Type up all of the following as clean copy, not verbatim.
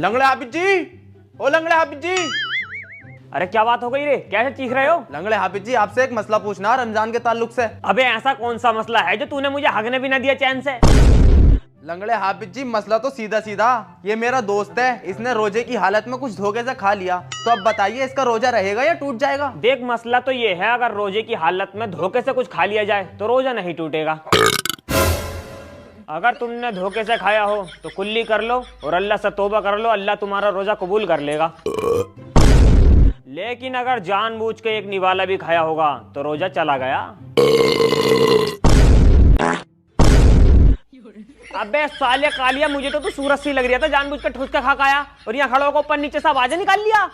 लंगड़े हाफिज जी, ओ लंगड़े हाफिज जी। अरे क्या बात हो गई रे, कैसे चीख रहे हो? लंगड़े हाफिज जी, आपसे एक मसला पूछना रमजान के ताल्लुक से। अबे ऐसा कौन सा मसला है जो तूने मुझे हगने भी न दिया चैन से? लंगड़े हाफिज जी, मसला तो सीधा सीधा, ये मेरा दोस्त है, इसने रोजे की हालत में कुछ धोखे से खा लिया, तो अब बताइए इसका रोजा रहेगा या टूट जाएगा? देख मसला तो ये है, अगर रोजे की हालत में धोखे से कुछ खा लिया जाए तो रोजा नहीं टूटेगा। अगर तुमने धोखे से खाया हो तो कुल्ली कर लो और अल्लाह से तौबा कर लो, अल्लाह तुम्हारा रोजा कबूल कर लेगा। लेकिन अगर जानबूझ के एक निवाला भी खाया होगा तो रोजा चला गया। अबे साले कालिया, मुझे तो तू सूरज सी लग रही था, जानबूझ के ठुस के खा खाया और यहाँ खड़े होकर ऊपर नीचे से आवाजें निकाल लिया।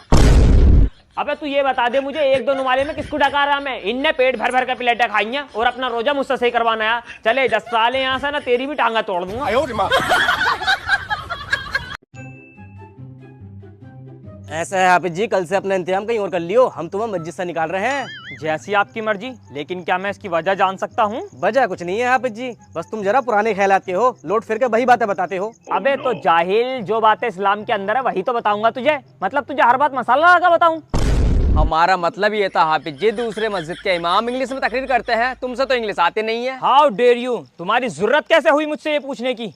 अबे तू ये बता दे मुझे, एक दो नुमाले में किसको डका रहा मैं? इनने पेट भर भर के प्लेटें खाई हैं और अपना रोजा मुझसे सही करवाना है। चले 10 साले यहाँ से, ना तेरी भी टांगा तोड़ दूंगा। ऐसा है हाफिज जी, कल से अपना इंतजाम कहीं और कर लियो, हम तुम्हें मस्जिद से निकाल रहे हैं। जैसी आपकी मर्जी, लेकिन क्या मैं इसकी वजह जान सकता हूँ? वजह कुछ नहीं है हाफिज जी, बस तुम जरा पुराने ख्यालात के हो, लौट फिर के वही बातें बताते हो। अबे तो जाहिल, जो बातें इस्लाम के अंदर है वही तो बताऊंगा तुझे। मतलब तुझे हर बात मसाला लगा बताऊं? हमारा मतलब ये था हाफिज जी, दूसरे मस्जिद के इमाम इंग्लिश में तकरीर करते हैं, तुमसे तो इंग्लिश आती नहीं है। हाउ डेयर यू, तुम्हारी जरूरत कैसे हुई मुझसे ये पूछने की?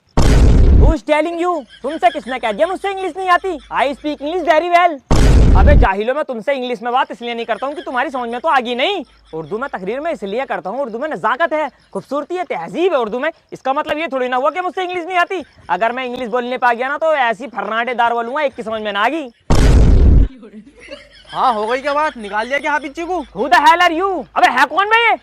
Who is telling you? तुमसे किसने कह दिया मुझसे इंग्लिश नहीं आती? I speak English very well। अबे जाहिलो, मैं तुमसे इंग्लिश में बात इसलिए नहीं करता हूँ कि तुम्हारी समझ में तो आगी नहीं। उर्दू में तकरीर में इसलिए करता हूँ, उर्दू में नजाकत है, खूबसूरती है, तहजीब है उर्दू में। इसका मतलब ये थोड़ी ना हुआ कि मुझसे इंग्लिश नहीं आती। अगर मैं इंग्लिश बोलने पा गया ना तो ऐसी फर्नाटेदार बोलूंगा एक की समझ में ना आगी। हाँ, हो गई क्या बात? निकाल दिया क्या हाफिज जी को? Who the hell are you? अबे है कौन भाई ये?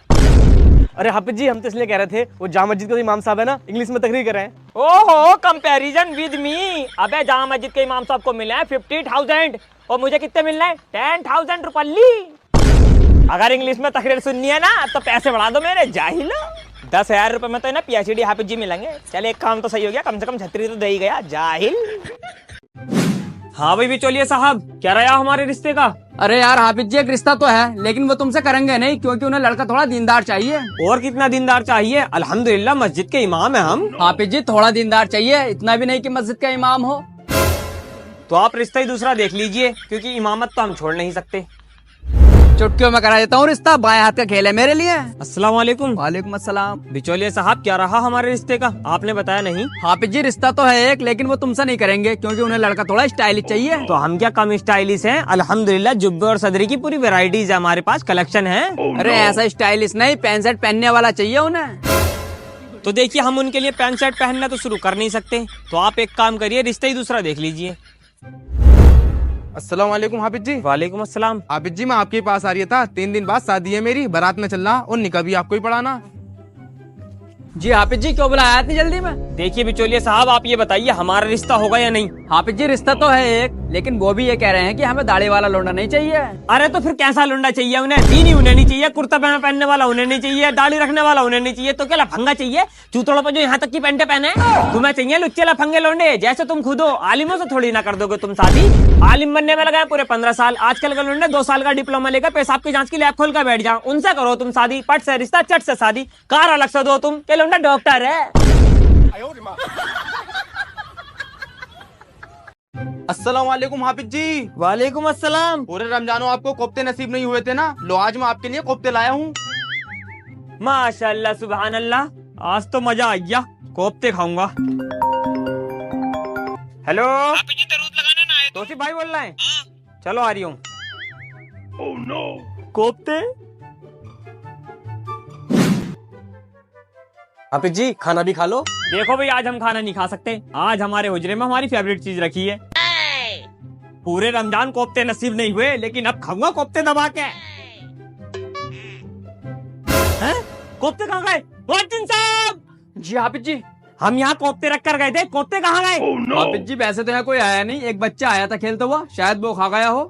अरे हाफिज जी, हम तो इसलिए कह रहे थे, वो जामा मस्जिद के इमाम साहब है ना, इंग्लिश में तकरीर कर रहे हैं। ओहो, कंपैरिजन विद मी। अबे जामा मस्जिद के इमाम साहब को मिले हैं 50,000 और मुझे कितने मिलना है? 10,000 रुपये। अगर इंग्लिश में तकरीर सुननी है ना तो पैसे बढ़ा दो मेरे जाहिलो। 10,000 रुपए में तो ना PhD हाफिज जी मिलेंगे। चले एक काम तो सही हो गया, कम से कम छतरी तो दे ही गया जाहिल। हाँ भाई बिचौलिया साहब, क्या रहा हमारे रिश्ते का? अरे यार हाफिज जी, एक रिश्ता तो है, लेकिन वो तुमसे करेंगे नहीं, क्योंकि उन्हें लड़का थोड़ा दीनदार चाहिए। और कितना दीनदार चाहिए? अल्हम्दुलिल्लाह मस्जिद के इमाम है हम। हाफिज जी थोड़ा दीनदार चाहिए, इतना भी नहीं कि मस्जिद का इमाम हो। तो आप रिश्ता ही दूसरा देख लीजिए, क्योंकि इमामत तो हम छोड़ नहीं सकते। चुटकियों में करा देता हूँ रिश्ता, बाएं हाथ का खेल है मेरे लिए। अस्सलाम वालेकुम। वालेकुम अस्सलाम। बिचौलिया साहब, क्या रहा हमारे रिश्ते का? आपने बताया नहीं। हाफिज जी रिश्ता तो है एक, लेकिन वो तुमसे नहीं करेंगे, क्योंकि उन्हें लड़का थोड़ा स्टाइलिश चाहिए। तो हम क्या कम स्टाइलिश हैं? अल्हम्दुलिल्लाह जुब्बे और सदरी की पूरी वैरायटीज है हमारे पास, कलेक्शन है। अरे ऐसा स्टाइलिश नहीं, पैंट शर्ट पहनने वाला चाहिए उन्हें। तो देखिए, हम उनके लिए पैंट शर्ट पहनना तो शुरू कर नहीं सकते, तो आप एक काम करिए, रिश्ता ही दूसरा देख लीजिए। अस्सलाम वालेकुम हाफिज जी। वालेकुम अस्सलाम। हाफिज जी, मैं आपके पास आ रही था, 3 दिन बाद शादी है मेरी, बारात में चलना और निकाह भी आपको ही पढ़ाना। जी हाफिज जी, क्यों बुलाया इतनी जल्दी में? देखिए बिचौलिया साहब, आप ये बताइए हमारा रिश्ता होगा या नहीं? हाफिज जी रिश्ता तो है एक, लेकिन वो भी ये कह रहे हैं कि हमें दाढ़ी वाला लौंडा नहीं चाहिए। अरे तो फिर कैसा लुंडा चाहिए उन्हें? दीनी उन्हें नहीं चाहिए, कुर्ता पैना पहनने वाला उन्हें नहीं चाहिए, दाढ़ी रखने वाला उन्हें नहीं चाहिए, तो क्या लफंगा चाहिए चूतड़ों पर जो यहाँ तक की पैंटे पहने? तुम्हें चाहिए लुच्चे लफंगे लौंडे जैसे तुम खुद हो। आलिमों से थोड़ी ना कर दोगे तुम शादी। आलिम बनने में लगा पूरे 15 साल, आजकल के लौंडे 2 साल का डिप्लोमा लेकर पेशाब की जांच की लैब खोल कर बैठ जाओ, उनसे करो तुम शादी। पट से रिश्ता, चट से शादी। कार अलग से दो तुम, के लौंडा डॉक्टर है। अस्सलाम वालेकुम हाफिज जी। वालेकुम अस्सलाम। पूरे रमजानों आपको कोफ्ते नसीब नहीं हुए थे ना, लो आज मैं आपके लिए कोफ्ते लाया हूँ। माशाल्लाह सुभान अल्लाह, आज तो मजा आ गया, कोफ्ते खाऊंगा। हेलो तोसी भाई बोल रहे हैं? चलो आ रही हूँ। कोफ्ते। हाफिज जी खाना भी खा लो। देखो भाई, आज हम खाना नहीं खा सकते, आज हमारे हुजरे में हमारी फेवरेट चीज रखी है। पूरे रमजान कोफ्ते नसीब नहीं हुए, लेकिन अब खाऊंगा कोफ्ते दबा के। हैं? कोफ्ते कहाँ गए? मोहसिन साहब! जी हाफिज जी। हम यहाँ कोफ्ते रख कर गए थे, कोफ्ते कहाँ गए? हाफिज जी वैसे तो यहाँ कोई आया नहीं, एक बच्चा आया था खेलता हुआ, शायद वो खा गया हो।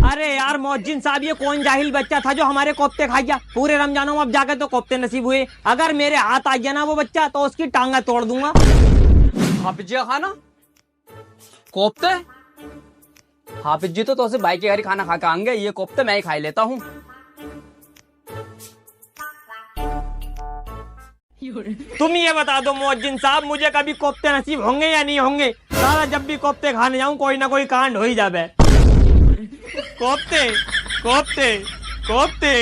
अरे यार मोहसिन साहब, ये कौन जाहिल बच्चा था जो हमारे कोफ्ते खा गया? पूरे रमजानों में अब जाकर तो कोफ्ते नसीब हुए, अगर मेरे हाथ आ गया ना वो बच्चा तो उसकी टांगा तोड़ दूंगा। हाफिज जी का खाना कोफ्ते? हाफिज जी तो उसे भाई के घर ही खाना खा के आएंगे, ये कोफ्ते मैं ही खा लेता हूँ। तुम ये बता दो मोहसिन साहब, मुझे कभी कोफ्ते नसीब होंगे या नहीं होंगे? सारा जब भी कोफ्ते खाने जाऊं कोई ना कोई कांड हो ही जावे। कोफ्ते कोफ्ते कोफ्ते।